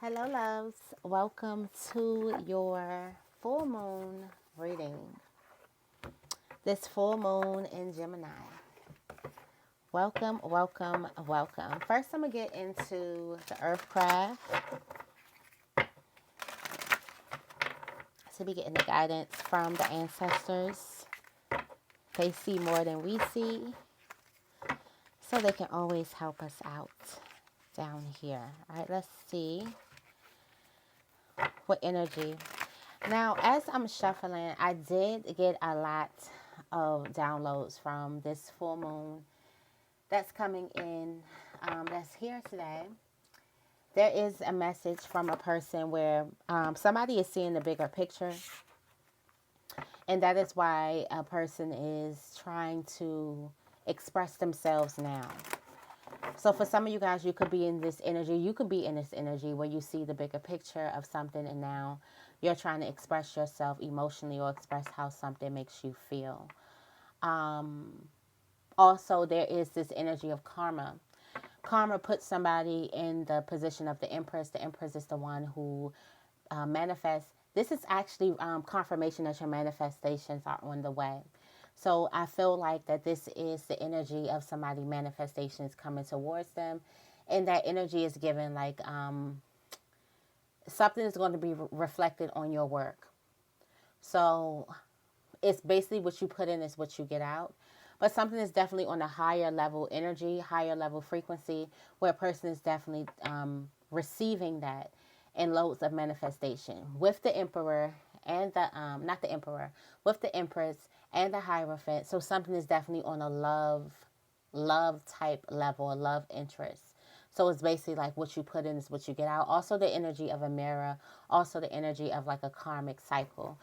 Hello, loves. Welcome to your full moon reading. This full moon in Gemini. Welcome, welcome, welcome. First, I'm going to get into the Earthcraft to be getting the guidance from the ancestors. They see more than we see, so they can always help us out down here. All right, let's see what energy. Now, as I'm shuffling, I did get a lot of downloads from this full moon that's coming in, that's here today. There is a message from a person where somebody is seeing the bigger picture, and that is why a person is trying to express themselves now. So for some of you guys, you could be in this energy. You could be in this energy where you see the bigger picture of something, and now you're trying to express yourself emotionally or express how something makes you feel. Also, there is this energy of karma. Karma puts somebody in the position of the Empress. The Empress is the one who manifests. This is actually confirmation that your manifestations are on the way. So I feel like that this is the energy of somebody manifestations coming towards them. And that energy is given like something is going to be reflected on your work. So it's basically what you put in is what you get out. But something is definitely on a higher level energy, higher level frequency, where a person is definitely receiving that in loads of manifestation with the Emperor and the not the Emperor, with the Empress and the Hierophant. So something is definitely on a love type level, a love interest. So it's basically like what you put in is what you get out. Also the energy of a mirror, also the energy of like a karmic cycle.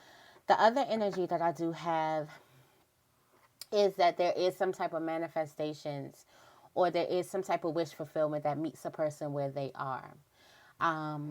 The other energy that I do have is that there is some type of manifestations or there is some type of wish fulfillment that meets a person where they are.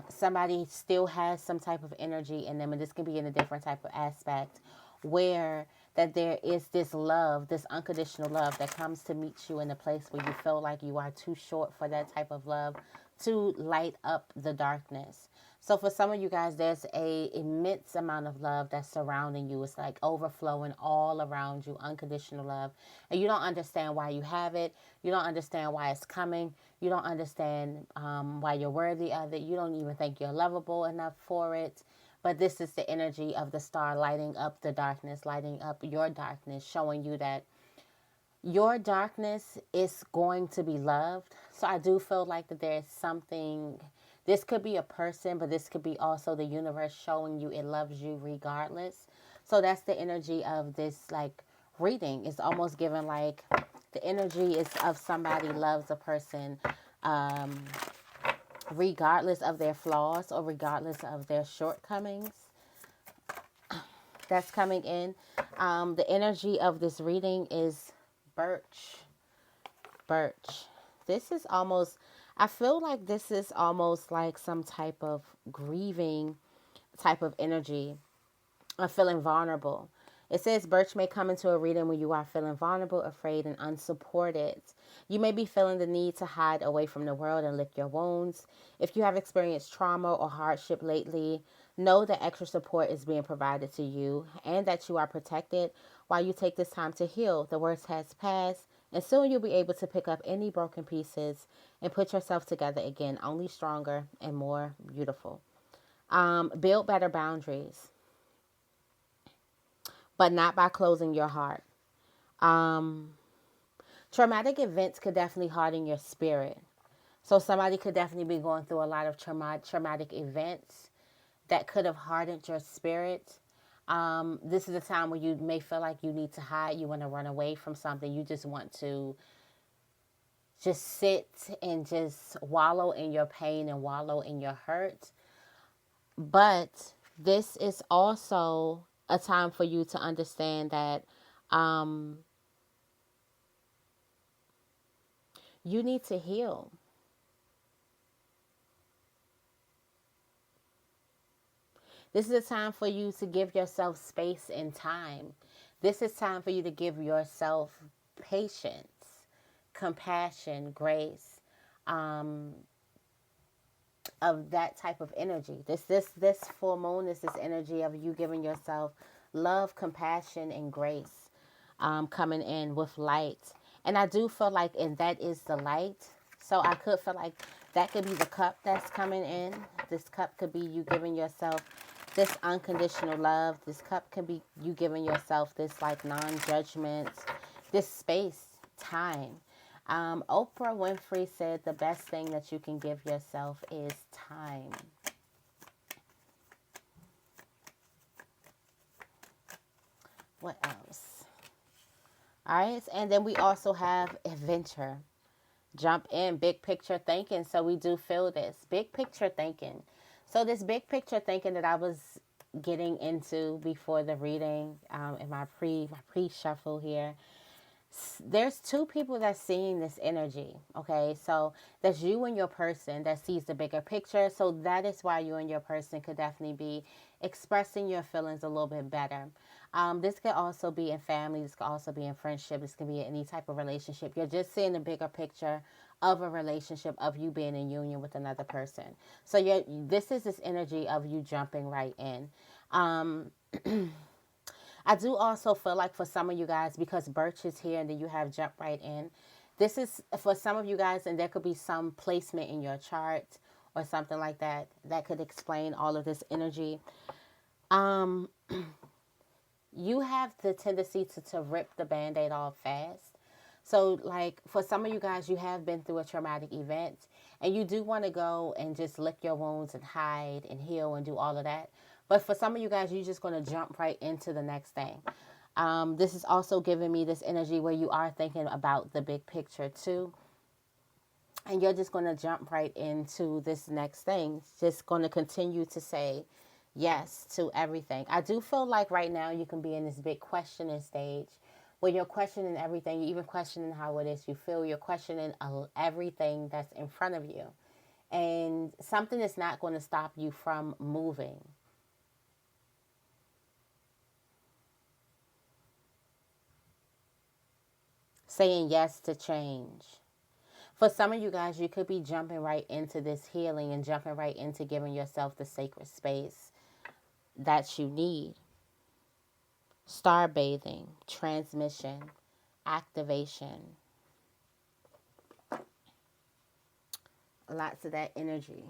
Somebody still has some type of energy in them, and this can be in a different type of aspect, where that there is this love, this unconditional love that comes to meet you in a place where you feel like you are too short for that type of love to light up the darkness. So for some of you guys, there's a immense amount of love that's surrounding you. It's like overflowing all around you, unconditional love. And you don't understand why you have it. You don't understand why it's coming. You don't understand why you're worthy of it. You don't even think you're lovable enough for it. But this is the energy of the star lighting up the darkness, lighting up your darkness, showing you that your darkness is going to be loved. So I do feel like that there's something, this could be a person, but this could be also the universe showing you it loves you regardless. So that's the energy of this like reading. It's almost given like the energy is of somebody loves a person regardless of their flaws or regardless of their shortcomings. That's coming in. The energy of this reading is birch. Birch. This is almost, I feel like this is almost like some type of grieving type of energy. I'm feeling vulnerable. It says birch may come into a reading when you are feeling vulnerable, afraid, and unsupported. You may be feeling the need to hide away from the world and lick your wounds. If you have experienced trauma or hardship lately, know that extra support is being provided to you and that you are protected while you take this time to heal. The worst has passed, and soon you'll be able to pick up any broken pieces and put yourself together again, only stronger and more beautiful. Build better boundaries, but not by closing your heart. Traumatic events could definitely harden your spirit. So somebody could definitely be going through a lot of traumatic events that could have hardened your spirit. This is a time where you may feel like you need to hide. You want to run away from something. You just want to just sit and just wallow in your pain and wallow in your hurt. But this is also a time for you to understand that you need to heal. This is a time for you to give yourself space and time. This is time for you to give yourself patience, compassion, grace, of that type of energy. This full moon is this energy of you giving yourself love, compassion, and grace, coming in with light. And I do feel like, and that is the light. So I could feel like that could be the cup that's coming in. This cup could be you giving yourself this unconditional love. This cup can be you giving yourself this like non-judgment, this space, time. Oprah Winfrey said the best thing that you can give yourself is time. What else? All right, and then we also have adventure. Jump in, big picture thinking. So we do feel this big picture thinking. So this big picture thinking that I was getting into before the reading, in my pre shuffle here. There's two people that's seeing this energy. Okay, so that's you and your person that sees the bigger picture. So that is why you and your person could definitely be expressing your feelings a little bit better. This could also be in family. This could also be in friendship. This could be in any type of relationship. You're just seeing the bigger picture of a relationship, of you being in union with another person. So this is this energy of you jumping right in. I do also feel like for some of you guys, because Birch is here and then you have jump right in, this is for some of you guys, and there could be some placement in your chart or something like that that could explain all of this energy. You have the tendency to rip the Band-Aid off fast. So like for some of you guys, you have been through a traumatic event and you do want to go and just lick your wounds and hide and heal and do all of that. But for some of you guys, you're just going to jump right into the next thing. This is also giving me this energy where you are thinking about the big picture too. And you're just going to jump right into this next thing. Just going to continue to say yes to everything. I do feel like right now you can be in this big questioning stage where you're questioning everything. You're even questioning how it is you feel. You're questioning everything that's in front of you. And something is not going to stop you from moving. Saying yes to change. For some of you guys, you could be jumping right into this healing and jumping right into giving yourself the sacred space that you need. Star bathing, transmission, activation. Lots of that energy.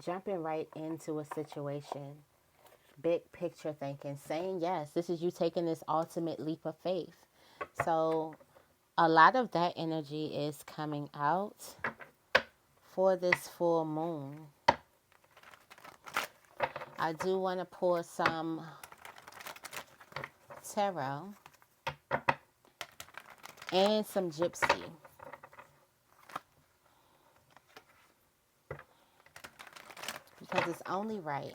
Jumping right into a situation. Big picture thinking. Saying yes. This is you taking this ultimate leap of faith. So a lot of that energy is coming out for this full moon. I do want to pour some tarot and some gypsy. Because it's only right.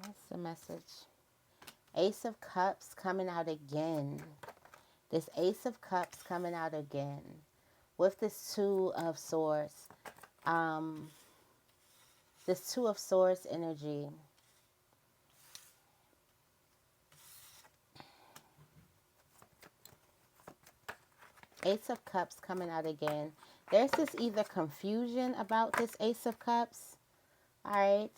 What's the message? Ace of Cups coming out again. This Ace of Cups coming out again. With this Two of Swords. This Two of Swords energy. Ace of Cups coming out again. There's this either confusion about this Ace of Cups. All right.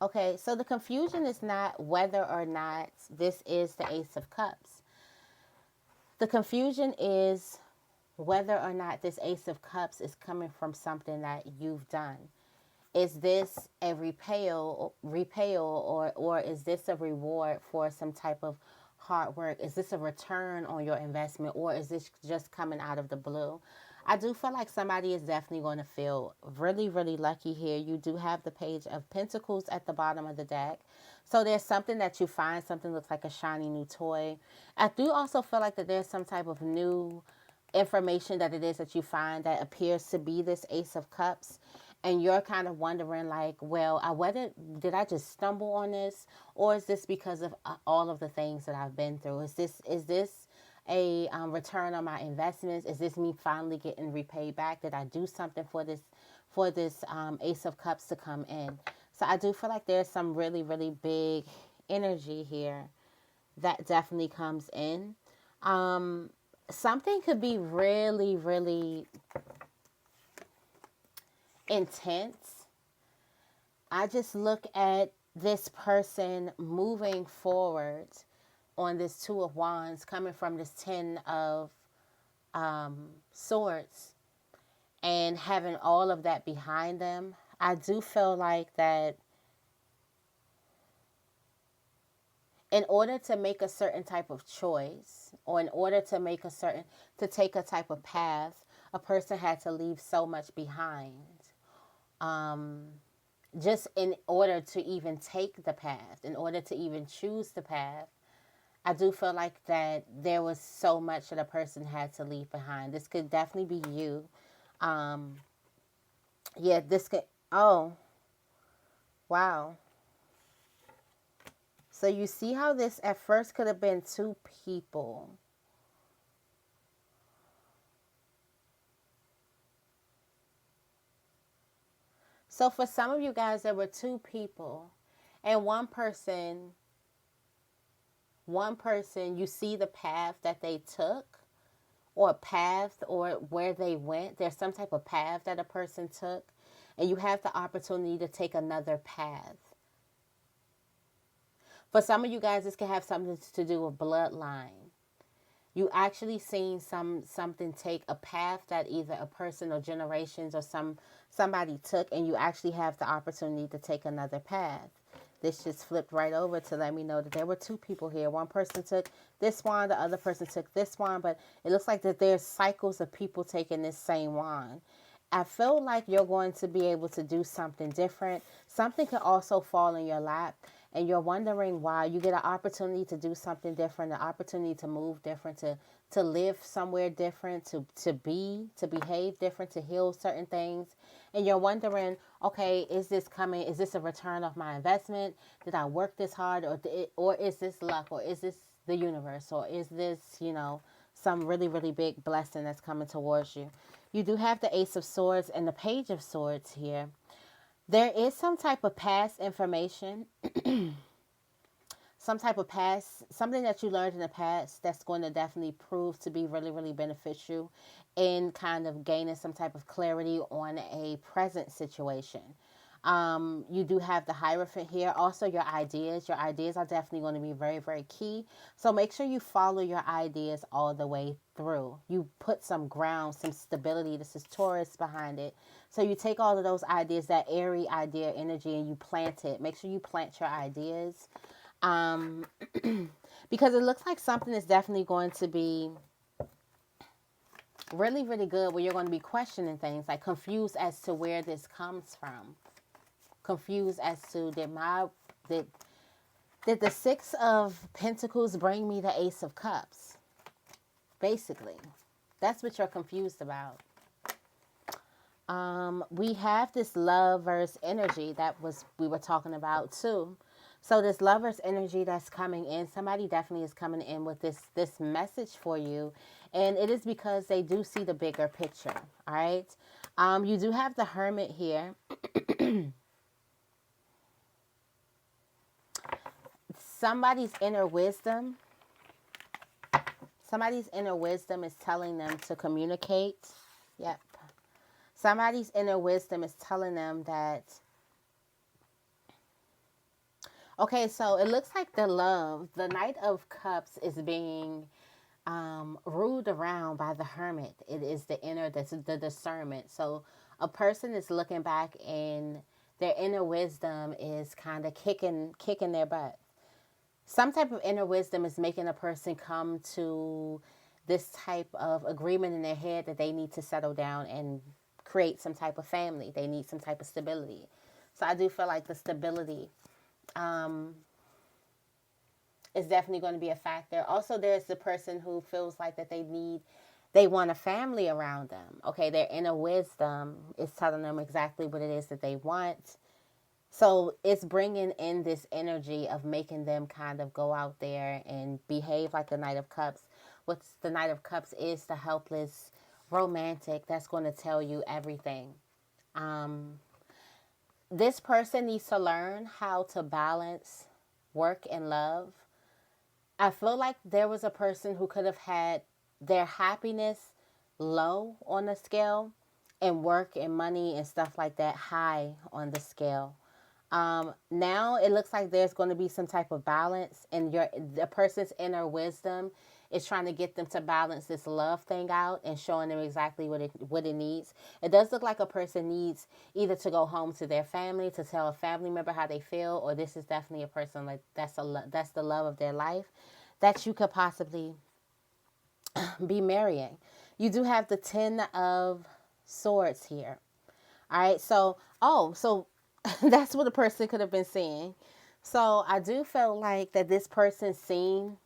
Okay, so the confusion is not whether or not this is the Ace of Cups. The confusion is whether or not this Ace of Cups is coming from something that you've done. Is this a repayal or is this a reward for some type of hard work? Is this a return on your investment, or is this just coming out of the blue? I do feel like somebody is definitely going to feel really, really lucky here. You do have the Page of Pentacles at the bottom of the deck. So there's something that you find, something looks like a shiny new toy. I do also feel like that there's some type of new information that it is that you find that appears to be this Ace of Cups. And you're kind of wondering like, well, whether did I just stumble on this, or is this because of all of the things that I've been through? Is this a return on my investments? Is this me finally getting repaid back? Did I do something for this Ace of Cups to come in. So I do feel like there's some really, really big energy here that definitely comes in. Something could be really, really intense. I just look at this person moving forward on this Two of Wands, coming from this Ten of Swords, and having all of that behind them. I do feel like that in order to make a certain type of choice, or in order to make to take a type of path, a person had to leave so much behind. Just in order to even take the path, in order to even choose the path, I do feel like that there was so much that a person had to leave behind. This could definitely be you. Yeah, this could, oh, wow. So you see how this at first could have been two people. So for some of you guys, there were two people, and one person, you see the path that they took, or path, or where they went. There's some type of path that a person took, and you have the opportunity to take another path. For some of you guys, this can have something to do with bloodline. You actually seen something take a path that either a person or generations or somebody took, and you actually have the opportunity to take another path. This just flipped right over to let me know that there were two people here. One person took this wand, the other person took this wand, but it looks like that there's cycles of people taking this same wand. I feel like you're going to be able to do something different. Something could also fall in your lap, and you're wondering why. You get an opportunity to do something different, an opportunity to move different, to live somewhere different, to behave different, to heal certain things. And you're wondering, okay, is this coming? Is this a return of my investment? Did I work this hard? Or is this luck? Or is this the universe? Or is this, some really, really big blessing that's coming towards you? You do have the Ace of Swords and the Page of Swords here. There is some type of past information, something that you learned in the past that's going to definitely prove to be really, really beneficial in kind of gaining some type of clarity on a present situation. You do have the Hierophant here. Also, your ideas. Your ideas are definitely going to be very, very key. So make sure you follow your ideas all the way through. You put some ground, some stability. This is Taurus behind it. So you take all of those ideas, that airy idea energy, and you plant it. Make sure you plant your ideas. Because it looks like something is definitely going to be really, really good, where you're going to be questioning things, like confused as to where this comes from. Confused as to did the Six of Pentacles bring me the Ace of Cups? Basically, that's what you're confused about. We have this Lover's energy that we were talking about too. So this Lover's energy that's coming in, somebody definitely is coming in with this message for you, and it is because they do see the bigger picture. All right. You do have the Hermit here. Somebody's inner wisdom is telling them to communicate. Yep. Somebody's inner wisdom is telling them that, okay, so it looks like the Knight of Cups is being ruled around by the Hermit. It is the discernment. So a person is looking back, and their inner wisdom is kind of kicking their butt. Some type of inner wisdom is making a person come to this type of agreement in their head that they need to settle down and create some type of family. They need some type of stability. So I do feel like the stability is definitely going to be a factor. Also, there's the person who feels like that they want a family around them. Okay, their inner wisdom is telling them exactly what it is that they want. So it's bringing in this energy of making them kind of go out there and behave like the Knight of Cups. What the Knight of Cups is, the helpless romantic that's going to tell you everything. This person needs to learn how to balance work and love. I feel like there was a person who could have had their happiness low on the scale and work and money and stuff like that high on the scale. Now it looks like there's going to be some type of balance, and the person's inner wisdom is trying to get them to balance this love thing out and showing them exactly what it needs. It does look like a person needs either to go home to their family to tell a family member how they feel, or this is definitely a person like that's the love of their life that you could possibly be marrying. You do have the 10 of Swords here. All right, so that's what a person could have been seeing. So I do feel like that this person seen.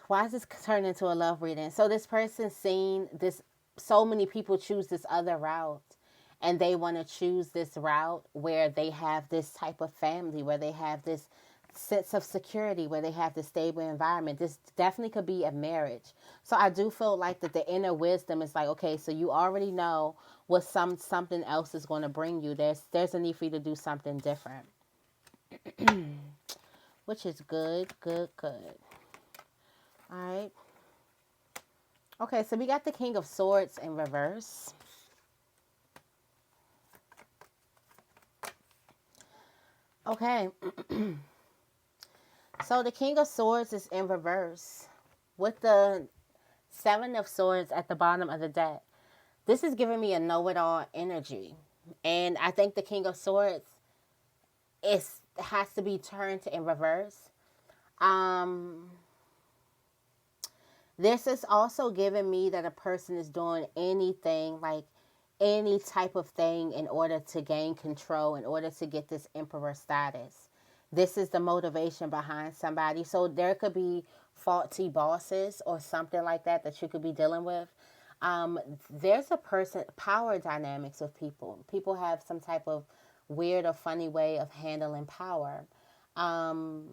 Why is this turned into a love reading? So this person seen this. So many people choose this other route, and they want to choose this route where they have this type of family, where they have this sense of security, where they have this stable environment. This definitely could be a marriage. So I do feel like that the inner wisdom is like, okay, so you already know what something else is going to bring you. There's a need for you to do something different, which is good. All right. Okay, so we got the King of Swords in reverse. Okay. So the King of Swords is in reverse with the Seven of Swords at the bottom of the deck. This is giving me a know-it-all energy. And I think the King of Swords has to be turned in reverse. This is also giving me that a person is doing anything, like any type of thing in order to gain control, in order to get this emperor status. This is the motivation behind somebody. So there could be faulty bosses or something like that you could be dealing with. There's a person, power dynamics with people. People have some type of weird or funny way of handling power. And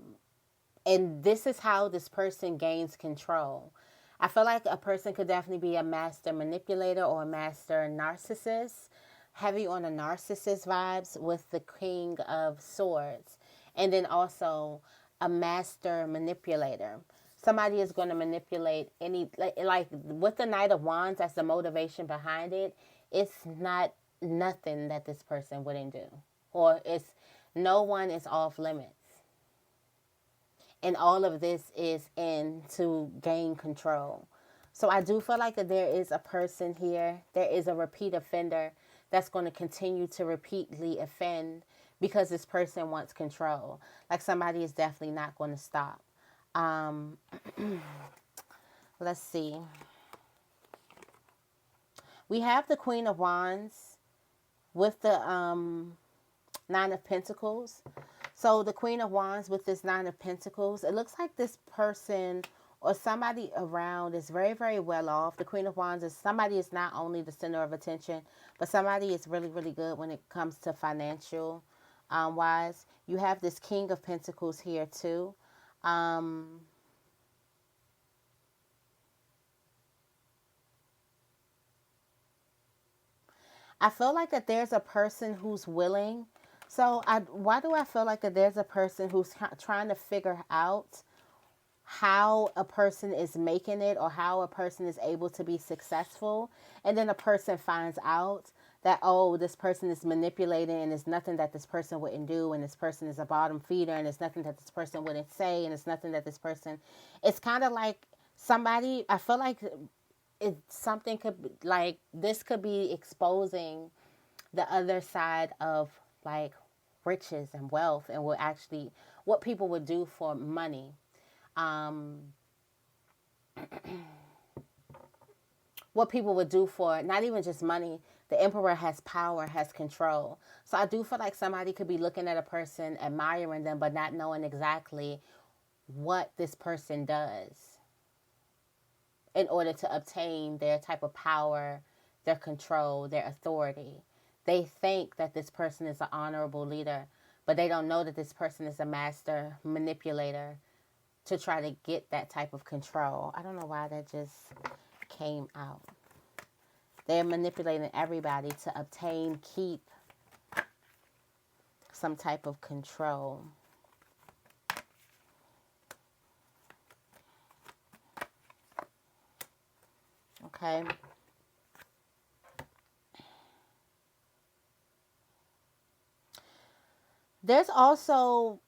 this is how this person gains control. I feel like a person could definitely be a master manipulator or a master narcissist, heavy on the narcissist vibes with the King of Swords. And then also a master manipulator. Somebody is going to manipulate any, like with the Knight of Wands, that's the motivation behind it. It's not nothing that this person wouldn't do. Or no one is off limits. And all of this is in to gain control. So I do feel like that there is a person here. There is a repeat offender that's going to continue to repeatedly offend because this person wants control. Like somebody is definitely not going to stop. Let's see. We have the Queen of Wands with the Nine of Pentacles. So the Queen of Wands with this Nine of Pentacles, it looks like this person or somebody around is very, very well off. The Queen of Wands is somebody is not only the center of attention, but somebody is really, really good when it comes to financial wise. You have this King of Pentacles here too. I feel like that there's a person who's willing. So why do I feel like that there's a person who's trying to figure out how a person is making it or how a person is able to be successful, and then a person finds out that, oh, this person is manipulating and there's nothing that this person wouldn't do, and this person is a bottom feeder, and there's nothing that this person wouldn't say, and it's nothing that this person, it's kind of like somebody, I feel like something could be, like this could be exposing the other side of like riches and wealth and what people would do for money. What people would do for not even just money. The emperor has power, has control. So I do feel like somebody could be looking at a person, admiring them, but not knowing exactly what this person does in order to obtain their type of power, their control, their authority. They think that this person is an honorable leader, but they don't know that this person is a master manipulator to try to get that type of control. I don't know why that just came out. They're manipulating everybody to obtain, keep some type of control. Okay. There's also,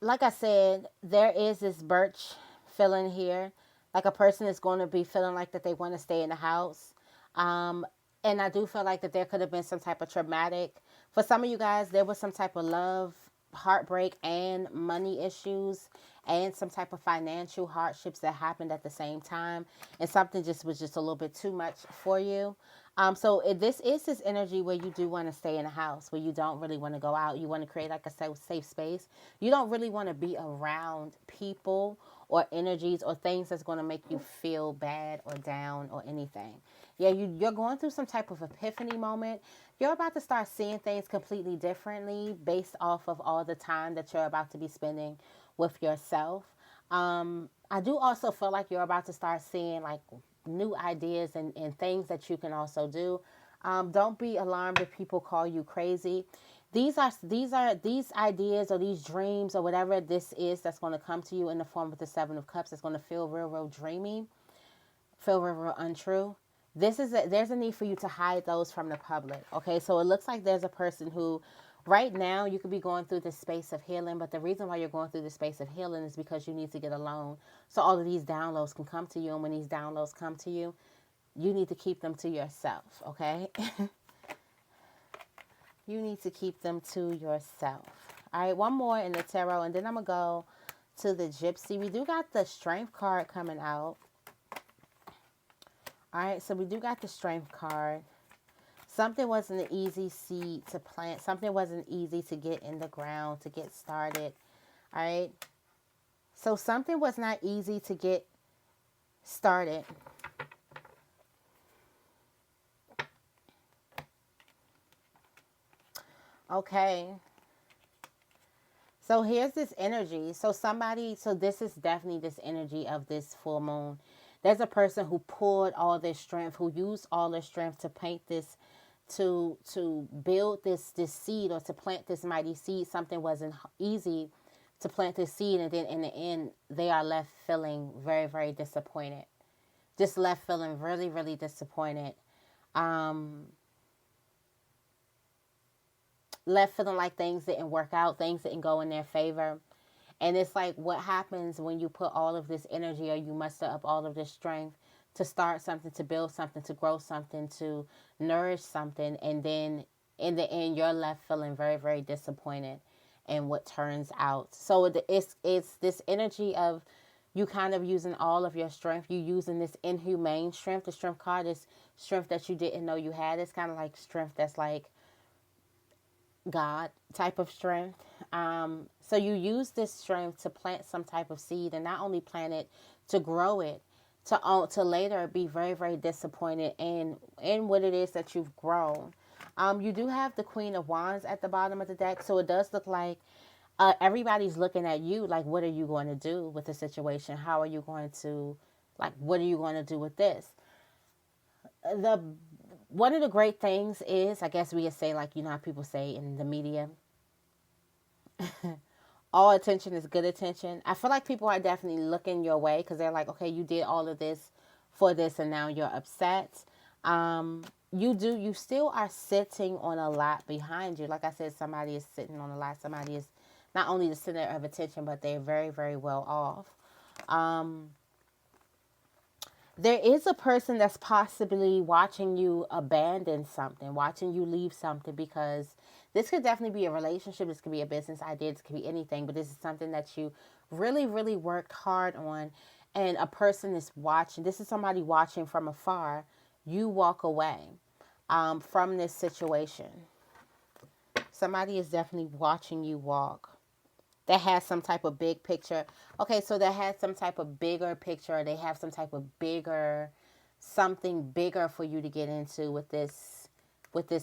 like I said, there is this birch feeling here. Like a person is going to be feeling like that they want to stay in the house. And I do feel like that there could have been some type of traumatic. For some of you guys, there was some type of love, heartbreak, and money issues, and some type of financial hardships that happened at the same time. And something just was just a little bit too much for you. This is this energy where you do want to stay in a house, where you don't really want to go out. You want to create like a safe space. You don't really want to be around people or energies or things that's going to make you feel bad or down or anything. Yeah, you're going through some type of epiphany moment. You're about to start seeing things completely differently based off of all the time that you're about to be spending with yourself. I do also feel like you're about to start seeing like new ideas and things that you can also do. Don't be alarmed if people call you crazy. These ideas or these dreams or whatever this is that's going to come to you in the form of the Seven of Cups. It's going to feel real dreamy, feel real untrue. There's a need for you to hide those from the public. Okay, so it looks like there's a person who right now you could be going through this space of healing, but the reason why you're going through this space of healing is because you need to get alone so all of these downloads can come to you. And when these downloads come to you, you need to keep them to yourself. Okay. You need to keep them to yourself. All right, one more in the tarot, and then I'm going to go to the Gypsy. We do got the Strength card coming out. All right, so we do got the Strength card. Something wasn't an easy seed to plant. Something wasn't easy to get in the ground, to get started. All right, so something was not easy to get started. Okay. So here's this energy. So this is definitely this energy of this full moon. There's a person who poured all their strength, who used all their strength to paint this, to build this seed or to plant this mighty seed. Something wasn't easy to plant this seed, and then in the end, they are left feeling very disappointed. Just left feeling really disappointed. Left feeling like things didn't work out, things didn't go in their favor. And it's like what happens when you put all of this energy or you muster up all of this strength to start something, to build something, to grow something, to nourish something. And then in the end, you're left feeling very disappointed in what turns out. So it's this energy of you kind of using all of your strength. You using this inhumane strength. The Strength card is strength that you didn't know you had. It's kind of like strength that's like God type of strength. So you use this strength to plant some type of seed, and not only plant it, to grow it, to later be very disappointed in what it is that you've grown. You do have the Queen of Wands at the bottom of the deck, so it does look like everybody's looking at you like, what are you going to do with the situation? How are you going to, like, what are you going to do with this? One of the great things is, I guess we could say, like, you know how people say in the media, all attention is good attention. I feel like people are definitely looking your way because they're like, okay, you did all of this for this and now you're upset. You still are sitting on a lot behind you. Like I said, somebody is sitting on a lot. Somebody is not only the center of attention, but they're very well off. There is a person that's possibly watching you abandon something, watching you leave something, because this could definitely be a relationship. This could be a business idea. This could be anything, but this is something that you really worked hard on, and a person is watching. This is somebody watching from afar. You walk away from this situation. Somebody is definitely watching you walk. That has some type of big picture. Okay, so that has some type of bigger picture. They have some type of something bigger for you to get into with this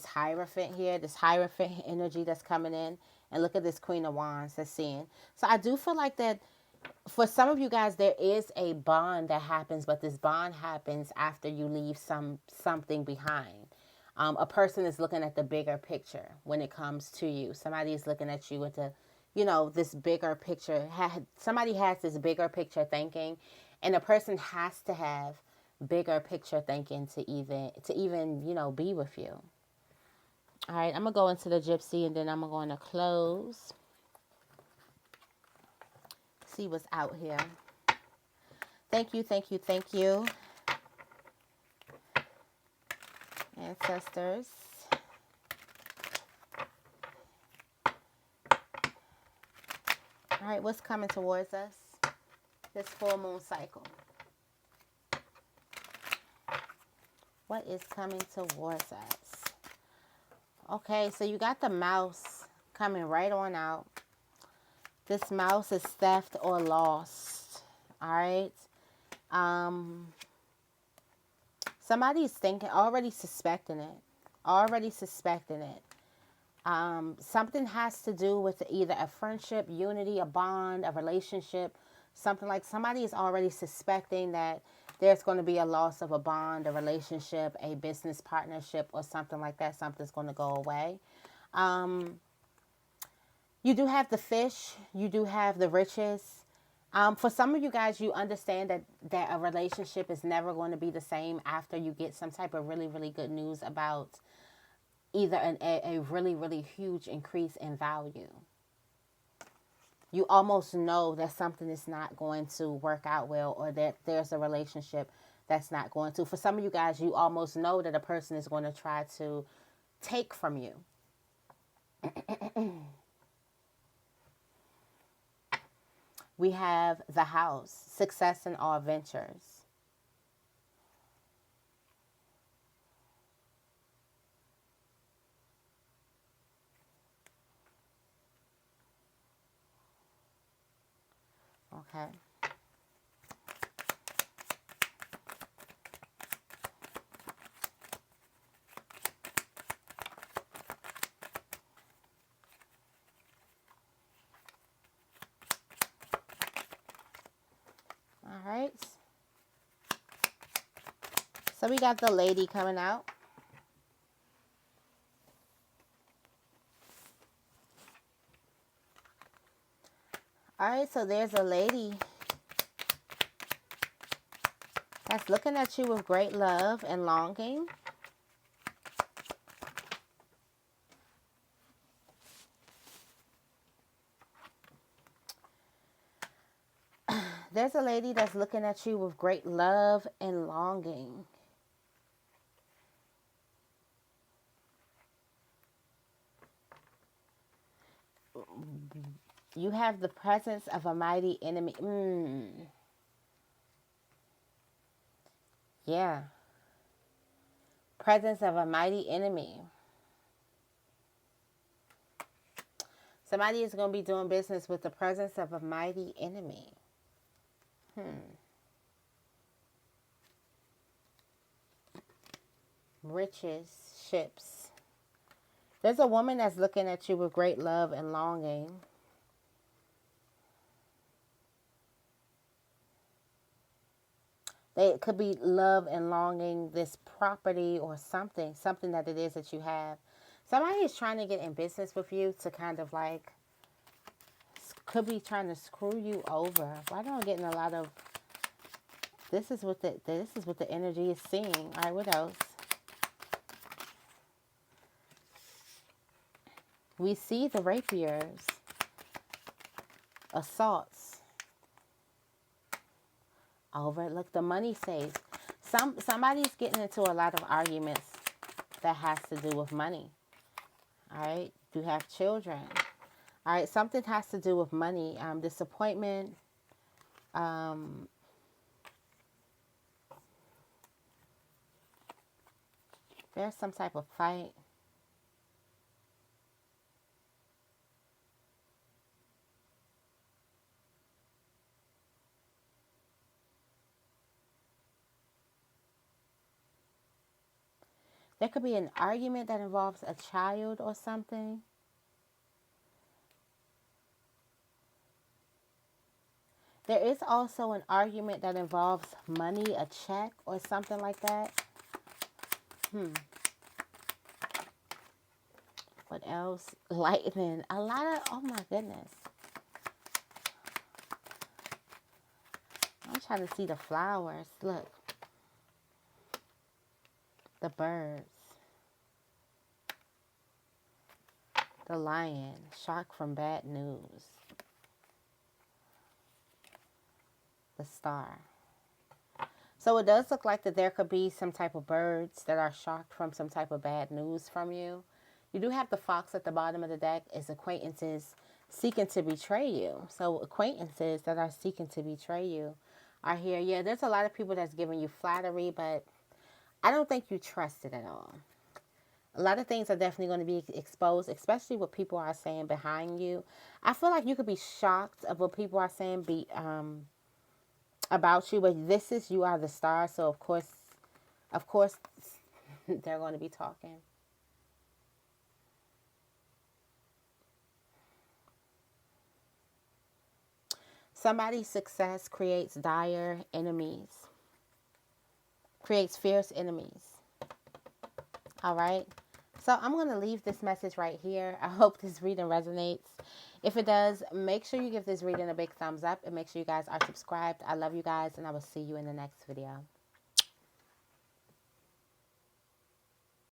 Hierophant here, this Hierophant energy that's coming in. And look at this Queen of Wands that's seeing. So I do feel like that For some of you guys, there is a bond that happens, but this bond happens after you leave something behind. A person is looking at the bigger picture when it comes to you. Somebody is looking at you with this bigger picture. Somebody has this bigger picture thinking, and a person has to have bigger picture thinking to even be with you. All right, I'm gonna go into the Gypsy, and then I'm going to close. See what's out here. Thank you, thank you, thank you, ancestors. All right, what's coming towards us this full moon cycle? What is coming towards us? Okay, so you got the mouse coming right on out. This mouse is theft or lost. All right. Somebody's thinking, already suspecting it. Something has to do with either a friendship, unity, a bond, a relationship. Something like somebody is already suspecting that there's going to be a loss of a bond, a relationship, a business partnership, or something like that. Something's going to go away. You do have the fish. You do have the riches. For some of you guys, you understand that a relationship is never going to be the same after you get some type of really, really good news about either a really, really huge increase in value. You almost know that something is not going to work out well, or that there's a relationship that's not going to. For some of you guys, you almost know that a person is going to try to take from you. We have the house, success in all ventures. Okay. All right. So we got the lady coming out. All right, so there's a lady that's looking at you with great love and longing. There's a lady that's looking at you with great love and longing. You have the presence of a mighty enemy. Yeah. Presence of a mighty enemy. Somebody is going to be doing business with the presence of a mighty enemy. Riches, ships. There's a woman that's looking at you with great love and longing. It could be love and longing, this property or something that it is that you have. Somebody is trying to get in business with you to kind of like, could be trying to screw you over. Why am I getting a lot of, this is what the energy is seeing. All right, what else? We see the rapiers, assaults. Overlook the money safe. Somebody's getting into a lot of arguments that has to do with money. All right, you have children. All right, something has to do with money. Disappointment. There's some type of fight. There could be an argument that involves a child or something. There is also an argument that involves money, a check, or something like that. What else? Lightning. A lot of, oh my goodness. I'm trying to see the flowers. Look. The birds. The lion. Shock from bad news. The star. So it does look like that there could be some type of birds that are shocked from some type of bad news from you. You do have the fox at the bottom of the deck as acquaintances seeking to betray you. So acquaintances that are seeking to betray you are here. Yeah, there's a lot of people that's giving you flattery, but I don't think you trust it at all. A lot of things are definitely going to be exposed, especially what people are saying behind you. I feel like you could be shocked of what people are saying about you, but this is, you are the star, so of course, they're going to be talking. Somebody's success creates dire enemies, creates fierce enemies. All right. So I'm going to leave this message right here. I hope this reading resonates. If it does, make sure you give this reading a big thumbs up and make sure you guys are subscribed. I love you guys, and I will see you in the next video.